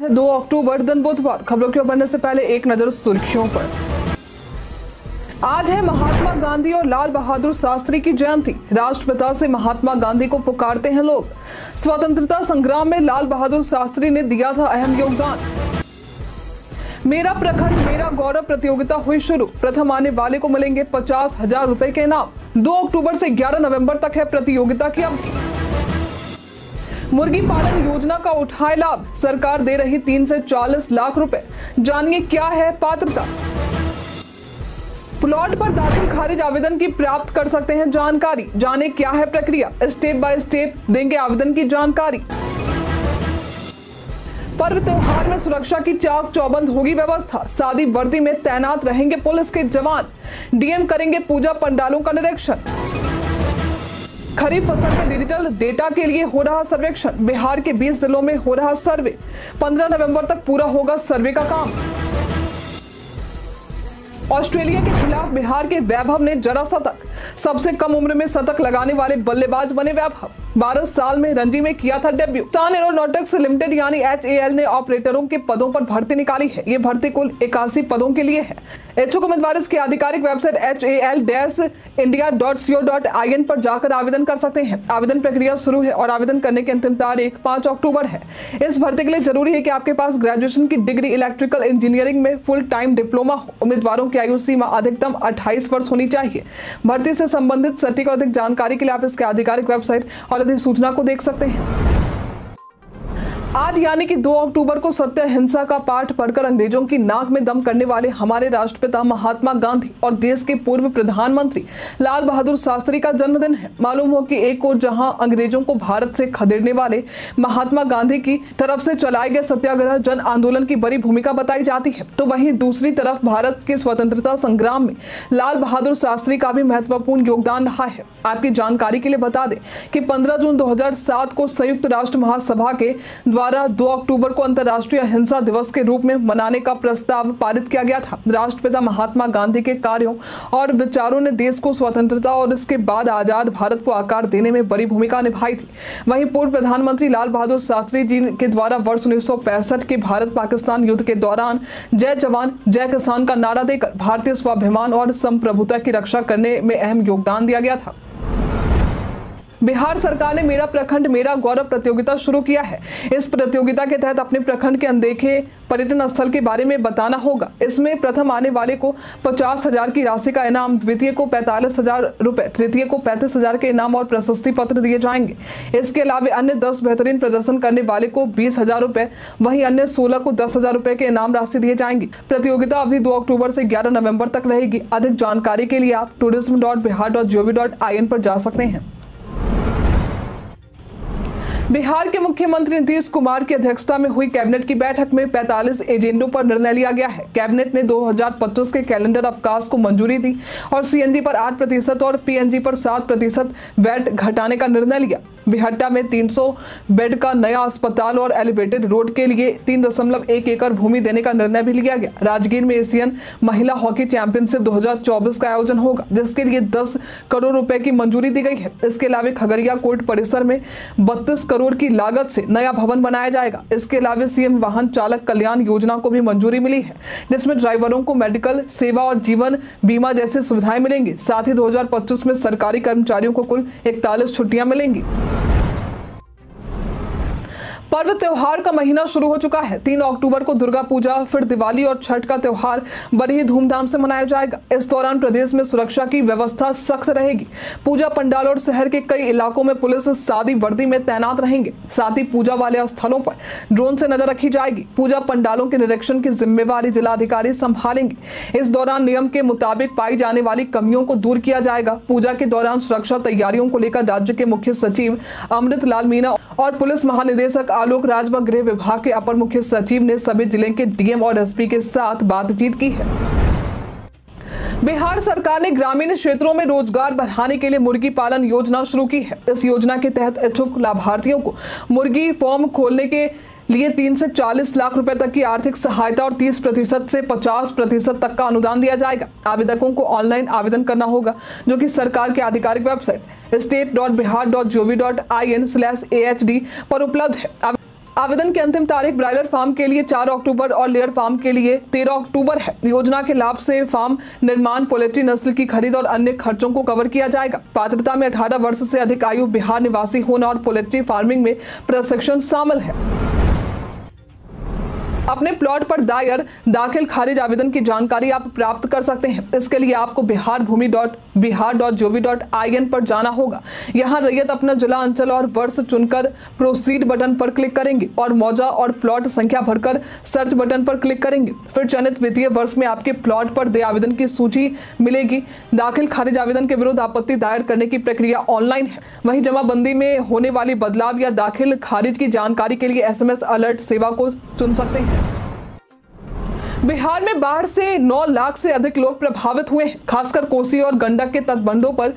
2 अक्टूबर दिन बुधवार। खबरों की ओर बढ़ने से पहले एक नजर सुर्खियों पर। आज है महात्मा गांधी और लाल बहादुर शास्त्री की जयंती। राष्ट्रपिता से महात्मा गांधी को पुकारते हैं लोग। स्वतंत्रता संग्राम में लाल बहादुर शास्त्री ने दिया था अहम योगदान। मेरा प्रखंड मेरा गौरव प्रतियोगिता हुई शुरू। प्रथम आने वाले को मिलेंगे 50,000 रुपए के इनाम। 2 अक्टूबर से 11 नवंबर तक है प्रतियोगिता की अवधि। मुर्गी पालन योजना का उठाए लाभ। सरकार दे रही 3 से 40 लाख रुपए। जानिए क्या है पात्रता। प्लॉट पर दाखिल खारिज आवेदन की प्राप्त कर सकते हैं जानकारी। जाने क्या है प्रक्रिया। स्टेप बाय स्टेप देंगे आवेदन की जानकारी। पर्व त्योहार में सुरक्षा की चाक चौबंद होगी व्यवस्था। सादी वर्दी में तैनात रहेंगे पुलिस के जवान। डीएम करेंगे पूजा पंडालों का निरीक्षण। खरीफ फसल के डिजिटल डेटा के लिए हो रहा सर्वेक्षण। बिहार के 20 जिलों में हो रहा सर्वे। 15 नवंबर तक पूरा होगा सर्वे का काम। ऑस्ट्रेलिया के खिलाफ बिहार के वैभव ने जड़ा शतक। सबसे कम उम्र में शतक लगाने वाले बल्लेबाज बने वैभव। 12 साल में रणजी में किया था डेब्यू। हिंदुस्तान एरोनॉटिक्स लिमिटेड यानी HAL ने ऑपरेटरों के पदों पर भर्ती निकाली है। ये भर्ती कुल 81 पदों के लिए है। इच्छुक उम्मीदवार इसकी आधिकारिक वेबसाइट HAL-india.co.in पर जाकर आवेदन कर सकते हैं। आवेदन प्रक्रिया शुरू है और आवेदन करने की अंतिम तारीख 5 अक्टूबर है। इस भर्ती के लिए जरूरी है कि आपके पास ग्रेजुएशन की डिग्री इलेक्ट्रिकल इंजीनियरिंग में फुल टाइम डिप्लोमा हो। उम्मीदवारों की आयु सीमा अधिकतम 28 वर्ष होनी चाहिए। भर्ती से संबंधित सटीक और अधिक जानकारी के लिए आप इसके आधिकारिक वेबसाइट और अधिसूचना को देख सकते हैं। आज यानी कि 2 अक्टूबर को सत्य अहिंसा का पाठ पढ़कर अंग्रेजों की नाक में दम करने वाले हमारे राष्ट्रपिता महात्मा गांधी और देश के पूर्व प्रधानमंत्री लाल बहादुर शास्त्री का जन्मदिन है। मालूम हो कि एक ओर जहां अंग्रेजों को भारत से खदेड़ने वाले महात्मा गांधी की तरफ से चलाए गए सत्याग्रह जन आंदोलन की बड़ी भूमिका बताई जाती है, तो वहीं दूसरी तरफ भारत के स्वतंत्रता संग्राम में लाल बहादुर शास्त्री का भी महत्वपूर्ण योगदान रहा है। आपकी जानकारी के लिए बता दें कि 15 जून 2007 को संयुक्त राष्ट्र महासभा के द्वारा 2 अक्टूबर को अंतर्राष्ट्रीय अहिंसा दिवस के रूप में मनाने का प्रस्ताव पारित किया गया था। राष्ट्रपिता महात्मा गांधी के कार्यों और विचारों ने देश को स्वतंत्रता और इसके बाद आजाद भारत को आकार देने में बड़ी भूमिका निभाई थी। वहीं पूर्व प्रधानमंत्री लाल बहादुर शास्त्री जी के द्वारा वर्ष 1965 के भारत पाकिस्तान युद्ध के दौरान जय जवान जय किसान का नारा देकर भारतीय स्वाभिमान और संप्रभुता की रक्षा करने में अहम योगदान दिया गया था। बिहार सरकार ने मेरा प्रखंड मेरा गौरव प्रतियोगिता शुरू किया है। इस प्रतियोगिता के तहत अपने प्रखंड के अनदेखे पर्यटन स्थल के बारे में बताना होगा। इसमें प्रथम आने वाले को 50,000 की राशि का इनाम, द्वितीय को 45,000 रुपए, तृतीय को 35,000 के इनाम और प्रशस्ति पत्र दिए जाएंगे। इसके अलावा अन्य 10 बेहतरीन प्रदर्शन करने वाले को 20,000 रुपए, वहीं अन्य 16 को 10,000 रुपए के इनाम राशि दिए जाएंगे। प्रतियोगिता अवधि 2 अक्टूबर से 11 नवंबर तक रहेगी। अधिक जानकारी के लिए आप tourism.bihar.gov.in पर जा सकते हैं। बिहार के मुख्यमंत्री नीतीश कुमार की अध्यक्षता में हुई कैबिनेट की बैठक में 45 एजेंडों पर निर्णय लिया गया है। कैबिनेट ने 2025 के कैलेंडर अवकाश को मंजूरी दी और CNG पर 8% और PNG पर 7% वैट घटाने का निर्णय लिया। बिहट्टा में 300 बेड का नया अस्पताल और एलिवेटेड रोड के लिए 3.1 एकड़ भूमि देने का निर्णय भी लिया गया। राजगीर में एशियन महिला हॉकी चैंपियनशिप 2024 का आयोजन होगा, जिसके लिए 10 करोड़ रुपए की मंजूरी दी गई है। इसके अलावा खगड़िया कोर्ट परिसर में 32 करोड़ की लागत से नया भवन बनाया जाएगा। इसके अलावा CM वाहन चालक कल्याण योजना को भी मंजूरी मिली है, जिसमें ड्राइवरों को मेडिकल सेवा और जीवन बीमा जैसी सुविधाएं मिलेंगी। साथ ही 2025 में सरकारी कर्मचारियों को कुल 41 छुट्टियां मिलेंगी। पर्व त्योहार का महीना शुरू हो चुका है। 3 अक्टूबर को दुर्गा पूजा, फिर दिवाली और छठ का त्योहार बड़ी ही धूमधाम से मनाया जाएगा। इस दौरान प्रदेश में सुरक्षा की व्यवस्था सख्त रहेगी। पूजा पंडाल और शहर के कई इलाकों में पुलिस सादी वर्दी में तैनात रहेंगे। साथ ही पूजा वाले स्थलों पर ड्रोन से नजर रखी जाएगी। पूजा पंडालों के निरीक्षण की जिम्मेवारी जिलाधिकारी संभालेंगे। इस दौरान नियम के मुताबिक पाई जाने वाली कमियों को दूर किया जाएगा। पूजा के दौरान सुरक्षा तैयारियों को लेकर राज्य के मुख्य सचिव अमृत लाल मीणा और पुलिस महानिदेशक आलोक राज व गृह विभाग के अपर मुख्य सचिव ने सभी जिले के DM और SP के साथ बातचीत की है। बिहार सरकार ने ग्रामीण क्षेत्रों में रोजगार बढ़ाने के लिए मुर्गी पालन योजना शुरू की है। इस योजना के तहत इच्छुक लाभार्थियों को मुर्गी फार्म खोलने के लिए 3 से 40 लाख रुपए तक की आर्थिक सहायता और 30% से 50% तक का अनुदान दिया जाएगा। आवेदकों को ऑनलाइन आवेदन करना होगा, जो कि सरकार की आधिकारिक वेबसाइट state.bihar.gov.in/AHD पर उपलब्ध है। आवेदन की अंतिम तारीख ब्रायलर फार्म के लिए 4 अक्टूबर और लेयर फार्म के लिए 13 अक्टूबर है। योजना के लाभ से फार्म निर्माण, पोल्ट्री नस्ल की खरीद और अन्य खर्चों को कवर किया जाएगा। पात्रता में 18 वर्ष से अधिक आयु, बिहार निवासी होना और पोल्ट्री फार्मिंग में प्रशिक्षण शामिल है। अपने प्लॉट पर दायर दाखिल खारिज आवेदन की जानकारी आप प्राप्त कर सकते हैं। इसके लिए आपको biharbhumi.bihar.gov.in पर जाना होगा। यहाँ रैयत अपना जिला, अंचल और वर्ष चुनकर प्रोसीड बटन पर क्लिक करेंगे और मौजा और प्लॉट संख्या भरकर सर्च बटन पर क्लिक करेंगे। फिर चयनित वित्तीय वर्ष में आपके प्लॉट पर देय आवेदन की सूची मिलेगी। दाखिल खारिज आवेदन के विरुद्ध आपत्ति दायर करने की प्रक्रिया ऑनलाइन है। वहीं जमाबंदी में होने वाली बदलाव या दाखिल खारिज की जानकारी के लिए SMS अलर्ट सेवा को चुन सकते हैं। बिहार में बाढ़ से 9 लाख से अधिक लोग प्रभावित हुए हैं। खासकर कोसी और गंडक के तटबंधों पर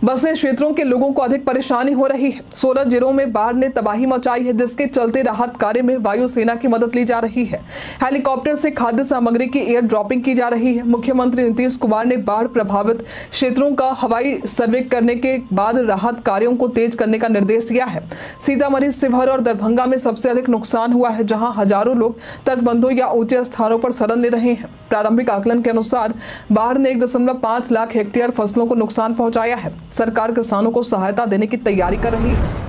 बसे क्षेत्रों के लोगों को अधिक परेशानी हो रही है। 16 जिलों में बाढ़ ने तबाही मचाई है, जिसके चलते राहत कार्य में वायुसेना की मदद ली जा रही है। हेलीकॉप्टर से खाद्य सामग्री की एयर ड्रॉपिंग की जा रही है। मुख्यमंत्री नीतीश कुमार ने बाढ़ प्रभावित क्षेत्रों का हवाई सर्वे करने के बाद राहत कार्यों को तेज करने का निर्देश दिया है। सीतामढ़ी, शिवहर और दरभंगा में सबसे अधिक नुकसान हुआ है, जहां हजारों लोग तटबंधों या ऊंचे स्थानों पर शरण ले रहे हैं। प्रारंभिक आकलन के अनुसार बाढ़ ने 1.5 लाख हेक्टेयर फसलों को नुकसान पहुंचाया है। सरकार किसानों को सहायता देने की तैयारी कर रही है।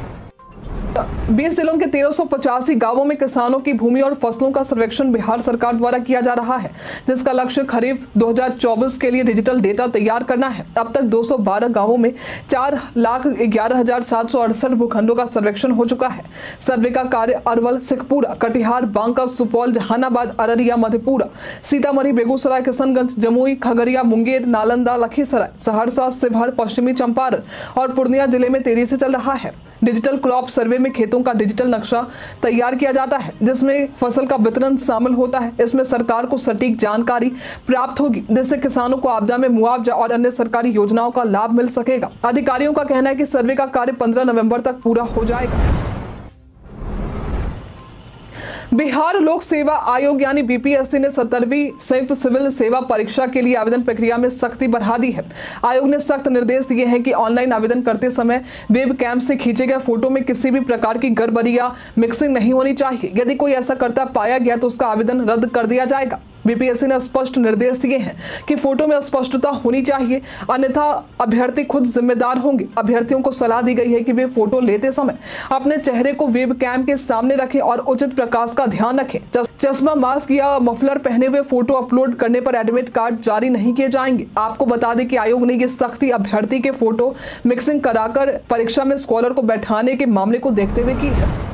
20 जिलों के 1385 गांवों में किसानों की भूमि और फसलों का सर्वेक्षण बिहार सरकार द्वारा किया जा रहा है, जिसका लक्ष्य खरीफ 2024 के लिए डिजिटल डेटा तैयार करना है। अब तक 212 गांवों में 4,11,768 भूखंडों का सर्वेक्षण हो चुका है। सर्वे का कार्य अरवल, शेखपुरा, कटिहार, बांका, सुपौल, जहानाबाद, अररिया, मधेपुरा, सीतामढ़ी, बेगूसराय, किशनगंज, जमुई, खगड़िया, मुंगेर, नालंदा, लखीसराय, सहरसा, शिवहर, पश्चिमी चंपारण और पूर्णिया जिले में तेजी से चल रहा है। डिजिटल क्रॉप सर्वे में खेतों का डिजिटल नक्शा तैयार किया जाता है, जिसमें फसल का वितरण शामिल होता है। इसमें सरकार को सटीक जानकारी प्राप्त होगी, जिससे किसानों को आपदा में मुआवजा और अन्य सरकारी योजनाओं का लाभ मिल सकेगा। अधिकारियों का कहना है कि सर्वे का कार्य 15 नवंबर तक पूरा हो जाएगा। बिहार लोक सेवा आयोग यानी BPSC ने 17वीं संयुक्त सिविल सेवा परीक्षा के लिए आवेदन प्रक्रिया में सख्ती बढ़ा दी है। आयोग ने सख्त निर्देश दिए हैं कि ऑनलाइन आवेदन करते समय वेब कैम से खींचे गए फोटो में किसी भी प्रकार की गड़बड़ी या मिक्सिंग नहीं होनी चाहिए। यदि कोई ऐसा करता पाया गया तो उसका आवेदन रद्द कर दिया जाएगा। BPSC ने स्पष्ट निर्देश दिए हैं कि फोटो में स्पष्टता होनी चाहिए, अन्यथा अभ्यर्थी खुद जिम्मेदार होंगे। अभ्यर्थियों को सलाह दी गई है कि वे फोटो लेते समय अपने चेहरे को वेब कैम के सामने रखें और उचित प्रकाश का ध्यान रखें। चश्मा, मास्क या मफलर पहने हुए फोटो अपलोड करने पर एडमिट कार्ड जारी नहीं किए जाएंगे। आपको बता दें कि आयोग ने ये सख्ती अभ्यर्थी के फोटो मिक्सिंग कराकर परीक्षा में स्कॉलर को बैठाने के मामले को देखते हुए की है।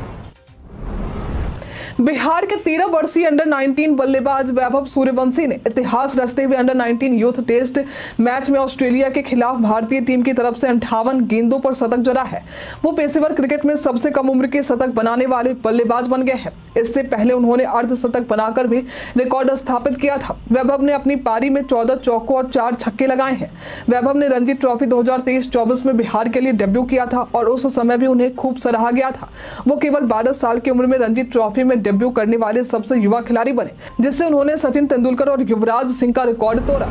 बिहार के 13 वर्षीय अंडर 19 बल्लेबाज वैभव सूर्यवंशी ने इतिहास रचते हुए अंडर 19 यूथ टेस्ट मैच में ऑस्ट्रेलिया के खिलाफ भारतीय टीम की तरफ से 58 गेंदों पर शतक जड़ा है। वो पेशेवर क्रिकेट में सबसे कम उम्र के शतक बनाने वाले बल्लेबाज बन गए हैं। इससे पहले उन्होंने अर्धशतक बनाकर भी रिकॉर्ड स्थापित किया था। वैभव ने अपनी पारी में 14 चौकों और 4 छक्के लगाए हैं। वैभव ने रणजी ट्रॉफी 2023-24 में बिहार के लिए डेब्यू किया था और उस समय भी उन्हें खूब सराहा गया था। वो केवल 12 साल की उम्र में रणजी ट्रॉफी में डेब्यू करने वाले सबसे युवा खिलाड़ी बने, जिससे उन्होंने सचिन तेंदुलकर और युवराज सिंह का रिकॉर्ड तोड़ा।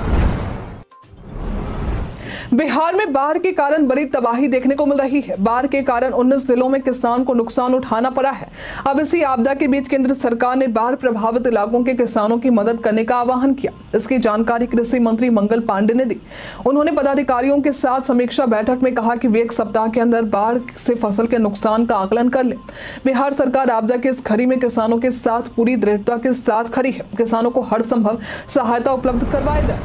बिहार में बाढ़ के कारण बड़ी तबाही देखने को मिल रही है। बाढ़ के कारण 19 जिलों में किसान को नुकसान उठाना पड़ा है। अब इसी आपदा के बीच केंद्र सरकार ने बाढ़ प्रभावित इलाकों के किसानों की मदद करने का आह्वान किया। इसकी जानकारी कृषि मंत्री मंगल पांडे ने दी। उन्होंने पदाधिकारियों के साथ समीक्षा बैठक में कहा कि वे 1 सप्ताह के अंदर बाढ़ से फसल के नुकसान का आकलन कर ले। बिहार सरकार आपदा की इस घड़ी में किसानों के साथ पूरी दृढ़ता के साथ खड़ी है। किसानों को हर संभव सहायता उपलब्ध करवाई जाए।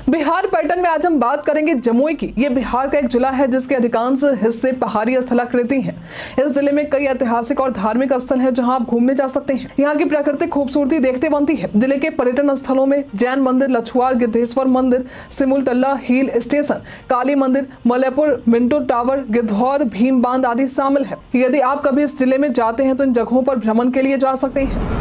बिहार पर्यटन में आज हम बात करेंगे जमुई की। ये बिहार का एक जिला है जिसके अधिकांश हिस्से पहाड़ी स्थलाकृति हैं। इस जिले में कई ऐतिहासिक और धार्मिक स्थल हैं जहां आप घूमने जा सकते हैं। यहाँ की प्राकृतिक खूबसूरती देखते बनती है। जिले के पर्यटन स्थलों में जैन मंदिर, लछुआर, गिद्धेश्वर मंदिर, सिमुलतला हिल स्टेशन, काली मंदिर, मलयपुर, मिंटो टावर, गिद्धौर, भीम बांध आदि शामिल है। यदि आप कभी इस जिले में जाते हैं तो इन जगहों पर भ्रमण के लिए जा सकते हैं।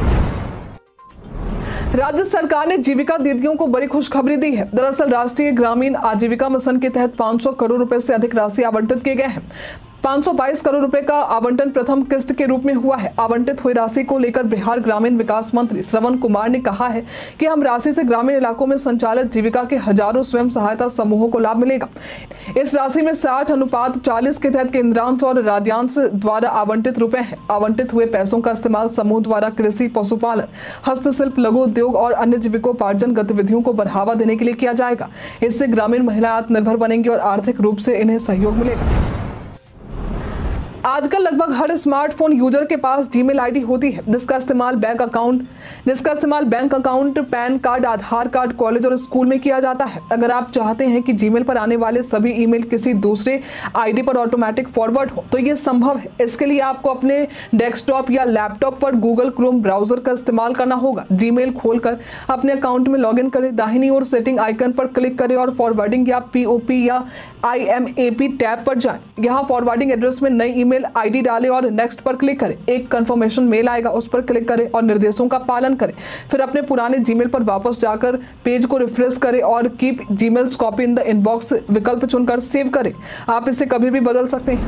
राज्य सरकार ने जीविका दीदियों को बड़ी खुशखबरी दी है। दरअसल राष्ट्रीय ग्रामीण आजीविका मिशन के तहत 500 करोड़ रुपए से अधिक राशि आवंटित किए गए हैं। 522 करोड़ रुपए का आवंटन प्रथम किस्त के रूप में हुआ है। आवंटित हुई राशि को लेकर बिहार ग्रामीण विकास मंत्री श्रवण कुमार ने कहा है कि हम राशि से ग्रामीण इलाकों में संचालित जीविका के हजारों स्वयं सहायता समूहों को लाभ मिलेगा। इस राशि में 60:40 के तहत केंद्रांश और राज्यांश द्वारा आवंटित रुपए हैं। आवंटित हुए पैसों का इस्तेमाल समूह द्वारा कृषि, पशुपालन, हस्तशिल्प, लघु उद्योग और अन्य जीविकोपार्जन गतिविधियों को बढ़ावा देने के लिए किया जाएगा। इससे ग्रामीण महिलाएं आत्मनिर्भर बनेंगी और आर्थिक रूप से इन्हें सहयोग मिलेगा। आजकल लगभग हर स्मार्टफोन यूजर के पास जीमेल आईडी होती है, जिसका इस्तेमाल बैंक अकाउंट, पैन कार्ड, आधार कार्ड, कॉलेज और स्कूल में किया जाता है। अगर आप चाहते हैं कि जीमेल पर आने वाले सभी ईमेल किसी दूसरे आईडी पर ऑटोमेटिक फॉरवर्ड हो, तो ये संभव है। इसके लिए आपको अपने डेस्कटॉप या लैपटॉप पर गूगल क्रोम ब्राउजर का इस्तेमाल करना होगा। जीमेल खोलकर अपने अकाउंट में लॉगिन करें, दाहिनी ओर सेटिंग आइकन पर क्लिक करें और फॉरवर्डिंग या POP या IMAP टैब पर जाएं। यहाँ फॉरवर्डिंग एड्रेस में नई ईमेल आईडी डालें और नेक्स्ट पर क्लिक करें। एक कंफर्मेशन मेल आएगा, उस पर क्लिक करें और निर्देशों का पालन करें। फिर अपने पुराने जीमेल पर वापस जाकर पेज को रिफ्रेश करें और keep Gmails copy in the inbox विकल्प चुनकर सेव करें। आप इसे कभी भी बदल सकते हैं।